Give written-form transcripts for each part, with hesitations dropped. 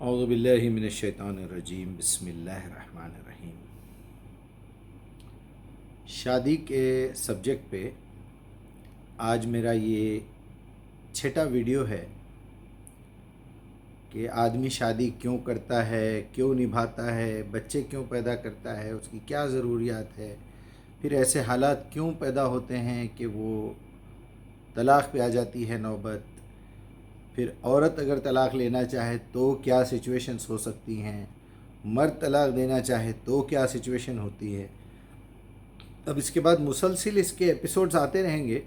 اعوذ باللہ من الشیطان الرجیم، بسم اللہ الرحمن الرحیم۔ شادی کے سبجیکٹ پہ آج میرا یہ چھٹا ویڈیو ہے کہ آدمی شادی کیوں کرتا ہے، کیوں نبھاتا ہے، بچے کیوں پیدا کرتا ہے، اس کی کیا ضروریات ہے، پھر ایسے حالات کیوں پیدا ہوتے ہیں کہ وہ طلاق پہ آ جاتی ہے نوبت، پھر عورت اگر طلاق لینا چاہے تو کیا سچویشنز ہو سکتی ہیں، مرد طلاق دینا چاہے تو کیا سچویشن ہوتی ہے۔ اب اس کے بعد مسلسل اس کے ایپیسوڈز آتے رہیں گے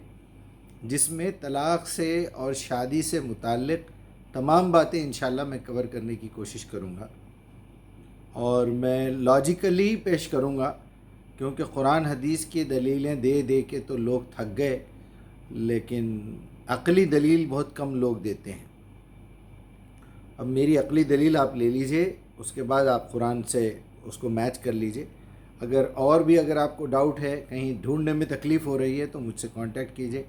جس میں طلاق سے اور شادی سے متعلق تمام باتیں انشاءاللہ میں کور کرنے کی کوشش کروں گا، اور میں لاجیکلی پیش کروں گا، کیونکہ قرآن حدیث کی دلیلیں دے دے کے تو لوگ تھک گئے، لیکن عقلی دلیل بہت کم لوگ دیتے ہیں۔ اب میری عقلی دلیل آپ لے لیجئے، اس کے بعد آپ قرآن سے اس کو میچ کر لیجئے۔ اگر آپ کو ڈاؤٹ ہے، کہیں ڈھونڈنے میں تکلیف ہو رہی ہے تو مجھ سے کانٹیکٹ کیجئے۔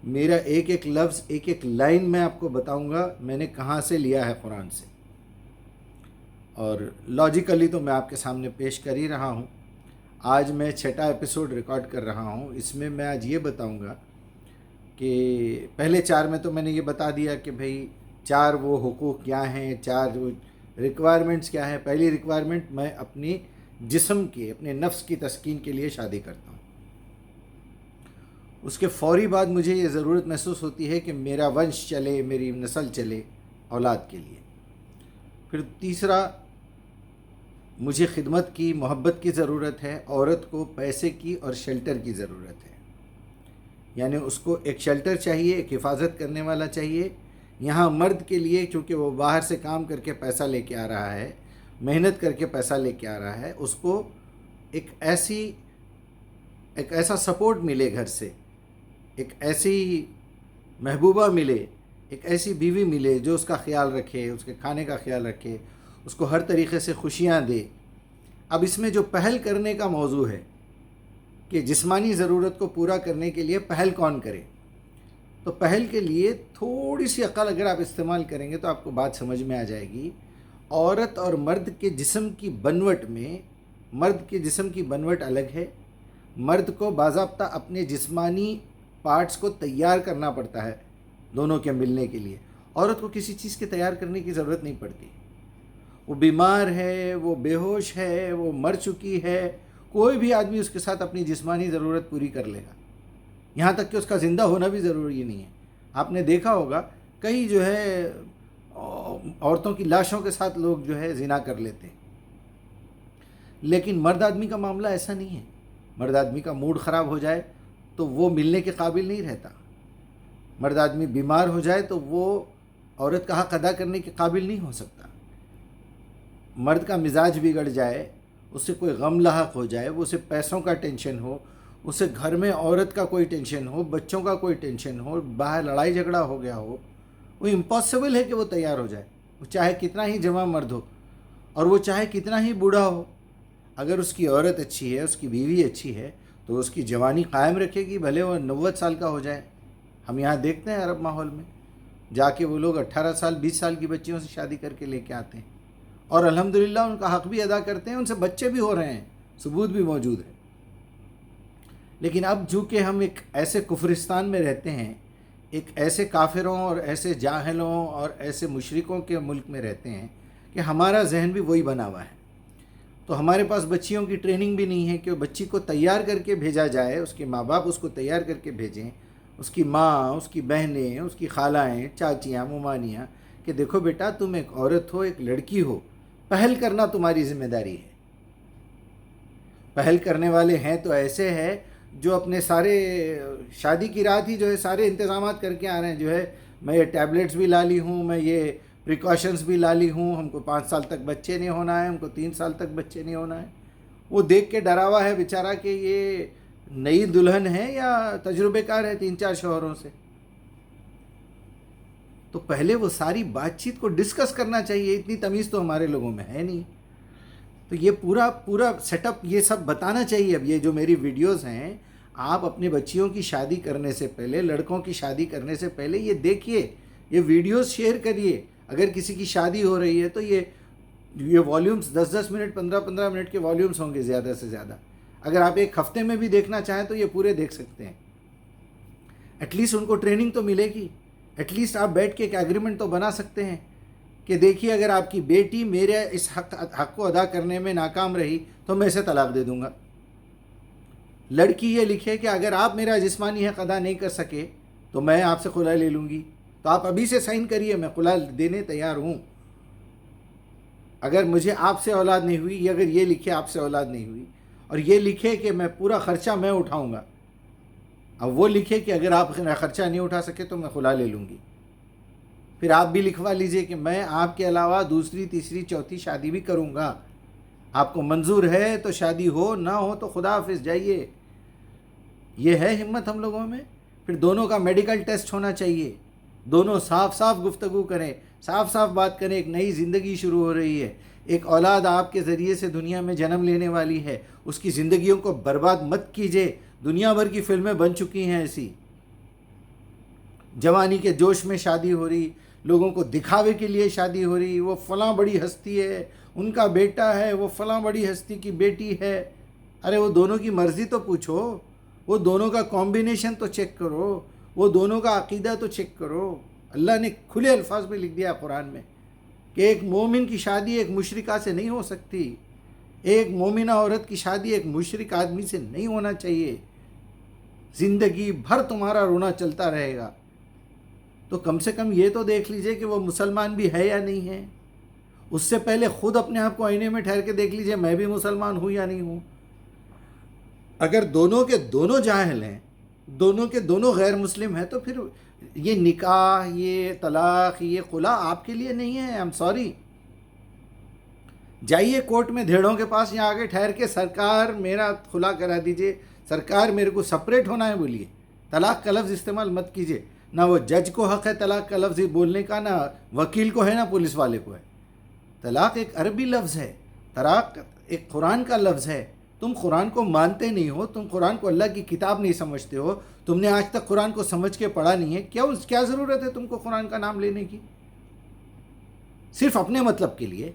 میرا ایک ایک لفظ، ایک ایک لائن میں آپ کو بتاؤں گا میں نے کہاں سے لیا ہے قرآن سے، اور لاجیکلی تو میں آپ کے سامنے پیش کر ہی رہا ہوں۔ آج میں چھٹا ایپیسوڈ ریکارڈ کر رہا ہوں، اس میں میں آج یہ بتاؤں گا کہ پہلے 4 میں تو میں نے یہ بتا دیا کہ بھئی 4 وہ حقوق کیا ہیں، 4 وہ ریکوائرمنٹس کیا ہیں۔ پہلی ریکوائرمنٹ، میں اپنی جسم کی، اپنے نفس کی تسکین کے لیے شادی کرتا ہوں۔ اس کے فوری بعد مجھے یہ ضرورت محسوس ہوتی ہے کہ میرا ونش چلے، میری نسل چلے اولاد کے لیے۔ پھر تیسرا، مجھے خدمت کی، محبت کی ضرورت ہے۔ عورت کو پیسے کی اور شیلٹر کی ضرورت ہے، یعنی اس کو ایک شیلٹر چاہیے، ایک حفاظت کرنے والا چاہیے۔ یہاں مرد کے لیے، چونکہ وہ باہر سے کام کر کے پیسہ لے کے آ رہا ہے، محنت کر کے پیسہ لے کے آ رہا ہے، اس کو ایک ایسا سپورٹ ملے گھر سے، ایک ایسی محبوبہ ملے، ایک ایسی بیوی ملے جو اس کا خیال رکھے، اس کے کھانے کا خیال رکھے، اس کو ہر طریقے سے خوشیاں دے۔ اب اس میں جو پہل کرنے کا موضوع ہے کہ جسمانی ضرورت کو پورا کرنے کے لیے پہل کون کرے، تو پہل کے لیے تھوڑی سی عقل اگر آپ استعمال کریں گے تو آپ کو بات سمجھ میں آ جائے گی۔ عورت اور مرد کے جسم کی بنوٹ میں، مرد کے جسم کی بنوٹ الگ ہے۔ مرد کو باضابطہ اپنے جسمانی پارٹس کو تیار کرنا پڑتا ہے دونوں کے ملنے کے لیے۔ عورت کو کسی چیز کے تیار کرنے کی ضرورت نہیں پڑتی۔ وہ بیمار ہے، وہ بے ہوش ہے، وہ مر چکی ہے، کوئی بھی آدمی اس کے ساتھ اپنی جسمانی ضرورت پوری کر لے گا، یہاں تک کہ اس کا زندہ ہونا بھی ضروری نہیں ہے۔ آپ نے دیکھا ہوگا کئی جو ہے عورتوں کی لاشوں کے ساتھ لوگ جو ہے زنا کر لیتے ہیں، لیکن مرد آدمی کا معاملہ ایسا نہیں ہے۔ مرد آدمی کا موڈ خراب ہو جائے تو وہ ملنے کے قابل نہیں رہتا، مرد آدمی بیمار ہو جائے تو وہ عورت کا حق ادا کرنے کے قابل نہیں ہو سکتا۔ مرد کا مزاج بگڑ جائے، اسے کوئی غم لاحق ہو جائے، وہ اسے پیسوں کا ٹینشن ہو، اسے گھر میں عورت کا کوئی ٹینشن ہو، بچوں کا کوئی ٹینشن ہو، باہر لڑائی جھگڑا ہو گیا ہو، وہ امپاسبل ہے کہ وہ تیار ہو جائے، وہ چاہے کتنا ہی جوان مرد ہو اور وہ چاہے کتنا ہی بوڑھا ہو۔ اگر اس کی عورت اچھی ہے، اس کی بیوی اچھی ہے، تو اس کی جوانی قائم رکھے گی، بھلے وہ 90 سال کا ہو جائے۔ ہم یہاں دیکھتے ہیں عرب ماحول میں جا کے وہ لوگ 18 سال 20 سال کی بچیوں سے شادی کر کے لے کے آتے ہیں، اور الحمدللہ ان کا حق بھی ادا کرتے ہیں، ان سے بچے بھی ہو رہے ہیں، ثبوت بھی موجود ہے۔ لیکن اب چونکہ ہم ایک ایسے کفرستان میں رہتے ہیں، ایک ایسے کافروں اور ایسے جاہلوں اور ایسے مشرکوں کے ملک میں رہتے ہیں کہ ہمارا ذہن بھی وہی بنا ہوا ہے، تو ہمارے پاس بچیوں کی ٹریننگ بھی نہیں ہے کہ بچی کو تیار کر کے بھیجا جائے، اس کے ماں باپ اس کو تیار کر کے بھیجیں، اس کی ماں، اس کی بہنیں، اس کی خالائیں، چاچیاں، ممانیاں، کہ دیکھو بیٹا تم ایک عورت ہو، ایک لڑکی ہو، پہل کرنا تمہاری ذمہ داری ہے۔ پہل کرنے والے ہیں تو ایسے ہیں جو اپنے سارے شادی کی رات ہی جو ہے سارے انتظامات کر کے آ رہے ہیں، جو ہے میں یہ ٹیبلٹس بھی لا لی ہوں، میں یہ پریکاشنز بھی لا لی ہوں، ہم کو 5 سال تک بچے نہیں ہونا ہے، ہم کو 3 سال تک بچے نہیں ہونا ہے۔ وہ دیکھ کے ڈرا ہوا ہے بیچارہ کہ یہ نئی دلہن ہے یا تجربے کار ہے 3-4 شوہروں سے۔ تو پہلے وہ ساری بات چیت کو ڈسکس کرنا چاہیے، اتنی تمیز تو ہمارے لوگوں میں ہے نہیں۔ تو یہ پورا سیٹ اپ یہ سب بتانا چاہیے۔ اب یہ جو میری ویڈیوز ہیں، آپ اپنے بچیوں کی شادی کرنے سے پہلے، لڑکوں کی شادی کرنے سے پہلے یہ دیکھیے، یہ ویڈیوز شیئر کریے۔ اگر کسی کی شادی ہو رہی ہے تو یہ والیومز 10 منٹ 15 منٹ کے والیومز ہوں گے زیادہ سے زیادہ. اگر آپ ایک ہفتے میں بھی دیکھنا چاہیں تو یہ پورے دیکھ سکتے ہیں. ایٹ لیسٹ ان کو ٹریننگ تو ملے گی. ایٹ لیسٹ آپ بیٹھ کے ایک ایگریمنٹ تو بنا سکتے ہیں کہ دیکھیے اگر آپ کی بیٹی میرے اس حق کو ادا کرنے میں ناکام رہی تو میں اسے طلاق دے دوں گا. لڑکی یہ لکھے کہ اگر آپ میرا جسمانی حق ادا نہیں کر سکے تو میں آپ سے خلا لے لوں گی. تو آپ ابھی سے سائن کریے، میں خلا دینے تیار ہوں. اگر مجھے آپ سے اولاد نہیں ہوئی، اگر یہ لکھے آپ سے اولاد نہیں ہوئی، اور یہ لکھے کہ میں پورا خرچہ میں اٹھاؤں گا، اب وہ لکھے کہ اگر آپ خرچہ نہیں اٹھا سکے تو میں خلا لے لوں گی. پھر آپ بھی لکھوا لیجئے کہ میں آپ کے علاوہ دوسری تیسری چوتھی شادی بھی کروں گا. آپ کو منظور ہے تو شادی ہو، نہ ہو تو خدا حافظ جائیے. یہ ہے ہمت ہم لوگوں میں. پھر دونوں کا میڈیکل ٹیسٹ ہونا چاہیے، دونوں صاف صاف گفتگو کریں، صاف صاف بات کریں. ایک نئی زندگی شروع ہو رہی ہے، ایک اولاد آپ کے ذریعے سے دنیا میں جنم لینے والی ہے. اس کی زندگیوں کو برباد مت کیجیے. دنیا بھر کی فلمیں بن چکی ہیں ایسی، جوانی کے جوش میں شادی ہو رہی، لوگوں کو دکھاوے کے لیے شادی ہو رہی. وہ فلاں بڑی ہستی ہے، ان کا بیٹا ہے، وہ فلاں بڑی ہستی کی بیٹی ہے. ارے وہ دونوں کی مرضی تو پوچھو، وہ دونوں کا کمبینیشن تو چیک کرو، وہ دونوں کا عقیدہ تو چیک کرو. اللہ نے کھلے الفاظ میں لکھ دیا قرآن میں کہ ایک مومن کی شادی ایک مشرکہ سے نہیں ہو سکتی. ایک مومنہ عورت کی شادی ایک مشرک آدمی سے نہیں ہونا چاہیے. زندگی بھر تمہارا رونا چلتا رہے گا. تو کم سے کم یہ تو دیکھ لیجئے کہ وہ مسلمان بھی ہے یا نہیں ہے. اس سے پہلے خود اپنے آپ کو آئینے میں ٹھہر کے دیکھ لیجئے میں بھی مسلمان ہوں یا نہیں ہوں. اگر دونوں کے دونوں جاہل ہیں، دونوں کے دونوں غیر مسلم ہیں، تو پھر یہ نکاح، یہ طلاق، یہ خلا آپ کے لیے نہیں ہے. I am sorry. جائیے کورٹ میں دھیڑوں کے پاس یہاں آگے ٹھہر کے سرکار میرا خلا کرا دیجئے، سرکار میرے کو سپریٹ ہونا ہے بولیے. طلاق کا لفظ استعمال مت کیجئے. نہ وہ جج کو حق ہے طلاق کا لفظ بولنے کا، نہ وکیل کو ہے، نہ پولیس والے کو ہے. طلاق ایک عربی لفظ ہے، طلاق ایک قرآن کا لفظ ہے. تم قرآن کو مانتے نہیں ہو، تم قرآن کو اللہ کی کتاب نہیں سمجھتے ہو، تم نے آج تک قرآن کو سمجھ کے پڑھا نہیں ہے. کیا ضرورت ہے تم کو قرآن کا نام لینے کی؟ صرف اپنے مطلب کے لیے.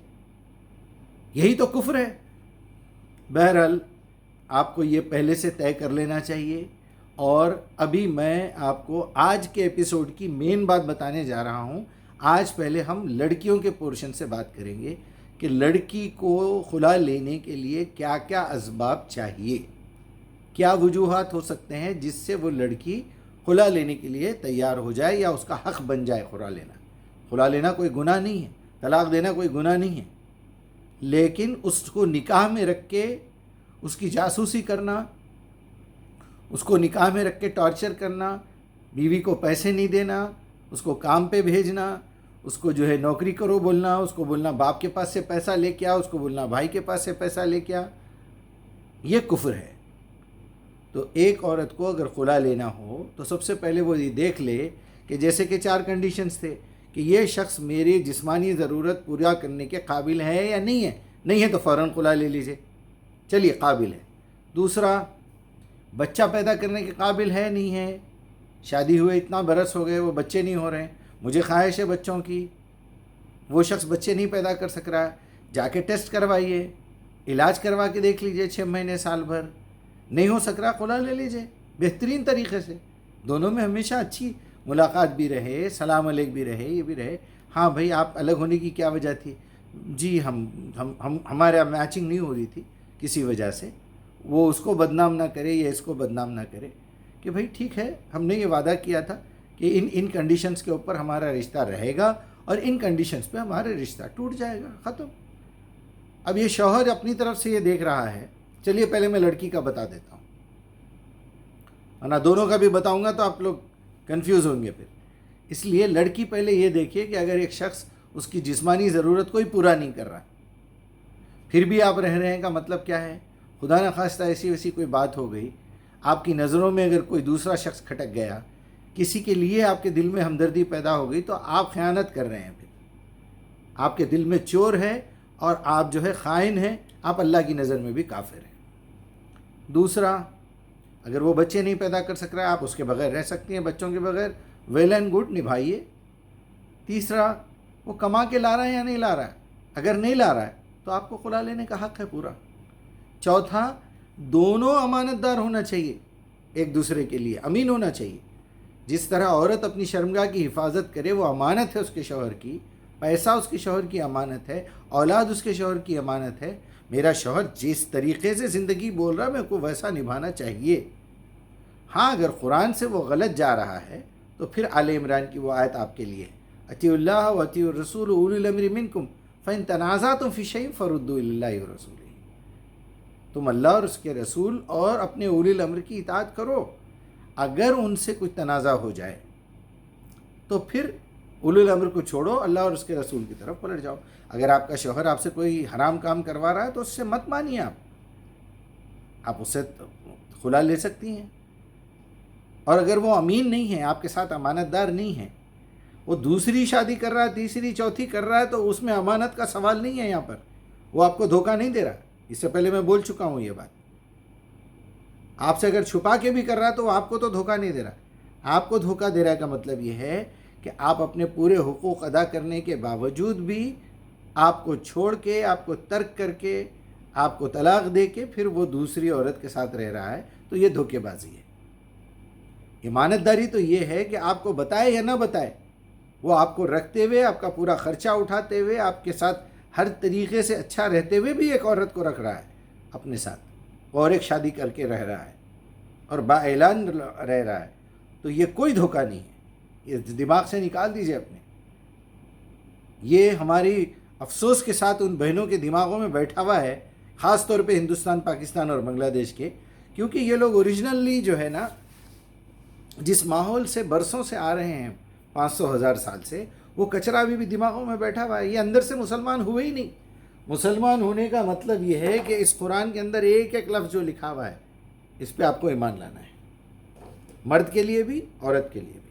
یہی تو کفر ہے. بہرحال آپ کو یہ پہلے سے طے کر لینا چاہیے. اور ابھی میں آپ کو آج کے ایپیسوڈ کی مین بات بتانے جا رہا ہوں. آج پہلے ہم لڑکیوں کے پورشن سے بات کریں گے کہ لڑکی کو خلا لینے کے لیے کیا کیا اسباب چاہیے، کیا وجوہات ہو سکتے ہیں جس سے وہ لڑکی خلا لینے کے لیے تیار ہو جائے یا اس کا حق بن جائے خلا لینا. خلا لینا کوئی گناہ نہیں ہے، طلاق دینا کوئی گناہ نہیں ہے، لیکن اس کو نکاح میں رکھ کے اس کی جاسوسی کرنا، اس کو نکاح میں رکھ کے ٹارچر کرنا، بیوی کو پیسے نہیں دینا، اس کو کام پہ بھیجنا، اس کو جو ہے نوکری کرو بولنا، اس کو بولنا باپ کے پاس سے پیسہ لے کے آ، اس کو بولنا بھائی کے پاس سے پیسہ لے کے آ، یہ کفر ہے. تو ایک عورت کو اگر خلا لینا ہو تو سب سے پہلے وہ یہ دیکھ لے کہ جیسے کہ 4 کنڈیشنز تھے کہ یہ شخص میری جسمانی ضرورت پورا کرنے کے قابل ہے یا نہیں ہے. نہیں ہے تو فوراً خلا لے لیجئے، چلیے قابل ہے. دوسرا، بچہ پیدا کرنے کے قابل ہے نہیں ہے. شادی ہوئے اتنا برس ہو گئے وہ بچے نہیں ہو رہے ہیں، مجھے خواہش ہے بچوں کی، وہ شخص بچے نہیں پیدا کر سک رہا ہے. جا کے ٹیسٹ کروائیے، علاج کروا کے دیکھ لیجئے 6 مہینے سال بھر. نہیں ہو سک رہا خلا لے لیجئے بہترین طریقے سے. دونوں میں ہمیشہ اچھی ملاقات بھی رہے، سلام علیک بھی رہے، یہ بھی رہے. ہاں بھائی آپ الگ ہونے کی کیا وجہ تھی؟ جی ہمارے میچنگ نہیں ہو رہی تھی کسی وجہ سے. وہ اس کو بدنام نہ کرے یا اس کو بدنام نہ کرے کہ بھائی ٹھیک ہے ہم نے یہ وعدہ کیا تھا کہ ان کنڈیشنز کے اوپر ہمارا رشتہ رہے گا اور ان کنڈیشنز پہ ہمارا رشتہ ٹوٹ جائے گا، ختم. اب یہ شوہر اپنی طرف سے یہ دیکھ رہا ہے. چلیے پہلے میں لڑکی کا بتا دیتا ہوں، ورنہ دونوں کا بھی بتاؤں گا تو آپ لوگ کنفیوز ہوں گے پھر. اس لیے لڑکی پہلے یہ دیکھیے کہ اگر ایک شخص اس کی جسمانی ضرورت کوئی پورا نہیں کر رہا پھر بھی آپ رہ رہے ہیں کا مطلب کیا ہے؟ خدا نہ خواستہ ایسی ویسی کوئی بات ہو گئی، آپ کی نظروں میں اگر کوئی دوسرا شخص کھٹک گیا، کسی کے لیے آپ کے دل میں ہمدردی پیدا ہو گئی، تو آپ خیانت کر رہے ہیں. پھر آپ کے دل میں چور ہے اور آپ جو ہے خائن ہیں، آپ اللہ کی نظر میں بھی کافر ہیں. دوسرا، اگر وہ بچے نہیں پیدا کر سک رہا ہے، آپ اس کے بغیر رہ سکتی ہیں، بچوں کے بغیر، ویل اینڈ گڈ، نبھائیے. تیسرا، وہ کما کے لا رہا ہے یا نہیں لا رہا ہے. اگر نہیں لا رہا ہے تو آپ کو خلا لینے کا حق ہے پورا. چوتھا، دونوں امانت دار ہونا چاہیے، ایک دوسرے کے لیے امین ہونا چاہیے. جس طرح عورت اپنی شرمگاہ کی حفاظت کرے، وہ امانت ہے اس کے شوہر کی، پیسہ اس کے شوہر کی امانت ہے، اولاد اس کے شوہر کی امانت ہے. میرا شوہر جس طریقے سے زندگی بول رہا ہے میرے کو ویسا نبھانا چاہیے. ہاں اگر قرآن سے وہ غلط جا رہا ہے تو پھر آل عمران کی وہ آیت آپ کے لیے ہے، اطیعوا اللہ و اطیعوا الرسول اولی الامر منکم فإن تنازعتم فی شیء فردوه الی اللہ ورسولہ. تم اللہ اور اس کے رسول اور اپنے اولی الامر کی اطاعت کرو. اگر ان سے کچھ تنازع ہو جائے تو پھر اولی الامر کو چھوڑو، اللہ اور اس کے رسول کی طرف پلٹ جاؤ. اگر آپ کا شوہر آپ سے کوئی حرام کام کروا رہا ہے تو اس سے مت مانیے. آپ اس سے خلا لے سکتی ہیں. اور اگر وہ امین نہیں ہے، آپ کے ساتھ امانت دار نہیں ہے، وہ دوسری شادی کر رہا ہے، تیسری چوتھی کر رہا ہے، تو اس میں امانت کا سوال نہیں ہے. یہاں پر وہ آپ کو دھوکہ نہیں دے رہا. اس سے پہلے میں بول چکا ہوں یہ بات. آپ سے اگر چھپا کے بھی کر رہا ہے تو وہ آپ کو تو دھوکہ نہیں دے رہا. آپ کو دھوکہ دے رہا کا مطلب یہ ہے کہ آپ اپنے پورے حقوق ادا کرنے کے باوجود بھی آپ کو چھوڑ کے، آپ کو ترک کر کے، آپ کو طلاق دے کے پھر وہ دوسری عورت کے ساتھ رہ رہا ہے. تو یہ دھوکے بازی ہے. امانت داری تو یہ ہے کہ آپ کو بتائے یا نہ بتائے، وہ آپ کو رکھتے ہوئے، آپ کا پورا خرچہ اٹھاتے ہوئے، آپ کے ساتھ ہر طریقے سے اچھا رہتے ہوئے بھی ایک عورت کو رکھ رہا ہے اپنے ساتھ، اور ایک شادی کر کے رہ رہا ہے اور با اعلان رہ رہا ہے. تو یہ کوئی دھوکہ نہیں ہے. یہ دماغ سے نکال دیجئے اپنے. یہ ہماری افسوس کے ساتھ ان بہنوں کے دماغوں میں بیٹھا ہوا ہے، خاص طور پہ ہندوستان، پاکستان اور بنگلہ دیش کے. کیونکہ یہ لوگ اوریجنلی جو ہے نا، جس ماحول سے برسوں سے آ رہے ہیں، 500,000 سال سے، وہ کچرا بھی دماغوں میں بیٹھا ہوا ہے. یہ اندر سے مسلمان ہوئے ہی نہیں. مسلمان ہونے کا مطلب یہ ہے کہ اس قرآن کے اندر ایک ایک لفظ جو لکھا ہوا ہے اس پہ آپ کو ایمان لانا ہے، مرد کے لیے بھی، عورت کے لیے بھی.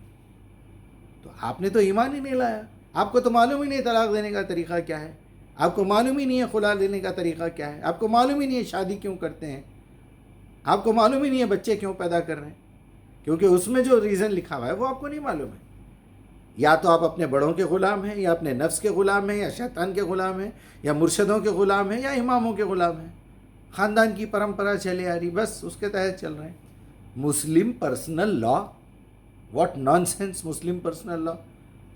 تو آپ نے تو ایمان ہی نہیں لایا. آپ کو تو معلوم ہی نہیں طلاق دینے کا طریقہ کیا ہے، آپ کو معلوم ہی نہیں ہے خلا دینے کا طریقہ کیا ہے، آپ کو معلوم ہی نہیں ہے شادی کیوں کرتے ہیں، آپ کو معلوم ہی نہیں ہے بچے کیوں پیدا کر رہے ہیں. کیونکہ اس میں جو ریزن لکھا ہوا ہے وہ آپ کو نہیں معلوم ہے. یا تو آپ اپنے بڑوں کے غلام ہیں، یا اپنے نفس کے غلام ہیں، یا شیطان کے غلام ہیں، یا مرشدوں کے غلام ہیں، یا اماموں کے غلام ہیں. خاندان کی پرمپرا چلے آ رہی، بس اس کے تحت چل رہے ہیں. مسلم personal law, what nonsense مسلم پرسنل لا.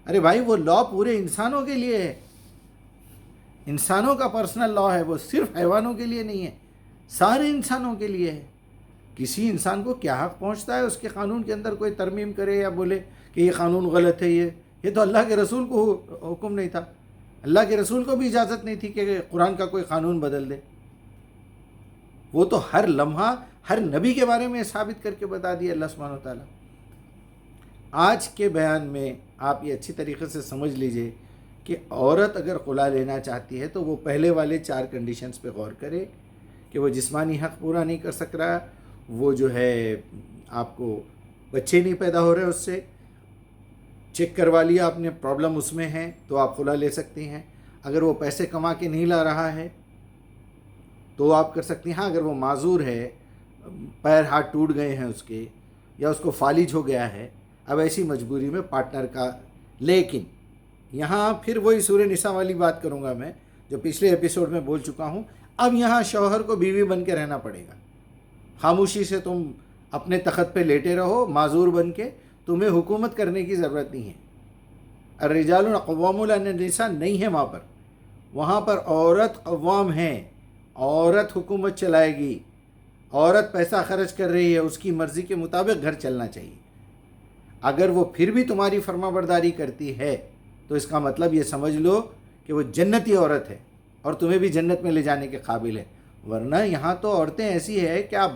ارے بھائی، وہ لا پورے انسانوں کے لیے ہے. انسانوں کا پرسنل لا ہے، وہ صرف حیوانوں کے لیے نہیں ہے، سارے انسانوں کے لیے ہے. کسی انسان کو کیا حق پہنچتا ہے اس کے قانون کے اندر کوئی ترمیم کرے یا بولے کہ یہ قانون غلط ہے. یہ تو اللہ کے رسول کو حکم نہیں تھا. اللہ کے رسول کو بھی اجازت نہیں تھی کہ قرآن کا کوئی قانون بدل دے. وہ تو ہر لمحہ ہر نبی کے بارے میں ثابت کر کے بتا دیا اللہ سبحانہ و تعالیٰ. آج کے بیان میں آپ یہ اچھی طریقے سے سمجھ لیجئے کہ عورت اگر خلا لینا چاہتی ہے تو وہ پہلے والے 4 کنڈیشنز پہ غور کرے کہ وہ جسمانی حق پورا نہیں کر سک رہا، وہ جو ہے آپ کو بچے نہیں پیدا ہو رہے اس سے، چیک کروا لیا آپ نے پرابلم اس میں ہے تو آپ خلا لے سکتی ہیں. اگر وہ پیسے کما کے نہیں لا رہا ہے تو آپ کر سکتی ہیں. ہاں اگر وہ معذور ہے، پیر ہاتھ ٹوٹ گئے ہیں اس کے، یا اس کو فالج ہو گیا ہے، اب ایسی مجبوری میں پارٹنر کا. لیکن یہاں پھر وہی سورہ نساء والی بات کروں گا میں جو پچھلے ایپیسوڈ میں بول چکا ہوں. اب یہاں شوہر کو بیوی بن کے رہنا پڑے گا. خاموشی سے تم اپنے تخت پہ لیٹے رہو معذور بن کے، تمہیں حکومت کرنے کی ضرورت نہیں ہے. الرجال قوامون علی النساء نہیں ہے وہاں پر عورت قوام ہے. عورت حکومت چلائے گی. عورت پیسہ خرچ کر رہی ہے، اس کی مرضی کے مطابق گھر چلنا چاہیے. اگر وہ پھر بھی تمہاری فرما برداری کرتی ہے تو اس کا مطلب یہ سمجھ لو کہ وہ جنتی عورت ہے اور تمہیں بھی جنت میں لے جانے کے قابل ہے. ورنہ یہاں تو عورتیں ایسی ہے کہ آپ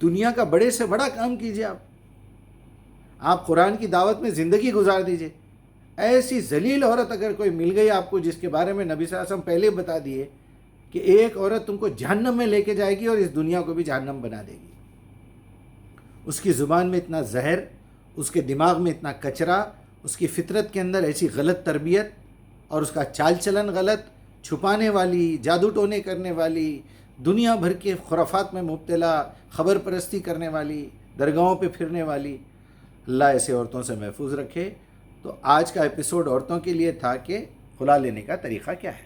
دنیا کا بڑے سے بڑا کام کیجئے. آپ قرآن کی دعوت میں زندگی گزار دیجئے. ایسی ذلیل عورت اگر کوئی مل گئی آپ کو جس کے بارے میں نبی صلی اللہ علیہ وسلم پہلے بتا دیے کہ ایک عورت تم کو جہنم میں لے کے جائے گی اور اس دنیا کو بھی جہنم بنا دے گی. اس کی زبان میں اتنا زہر، اس کے دماغ میں اتنا کچرا، اس کی فطرت کے اندر ایسی غلط تربیت اور اس کا چال چلن غلط، چھپانے والی، جادو ٹونے کرنے والی، دنیا بھر کے خرافات میں مبتلا، خبر پرستی کرنے والی، درگاہوں پہ پھرنے والی. اللہ ایسے عورتوں سے محفوظ رکھے. تو آج کا ایپیسوڈ عورتوں کے لیے تھا کہ بلا لینے کا طریقہ کیا ہے؟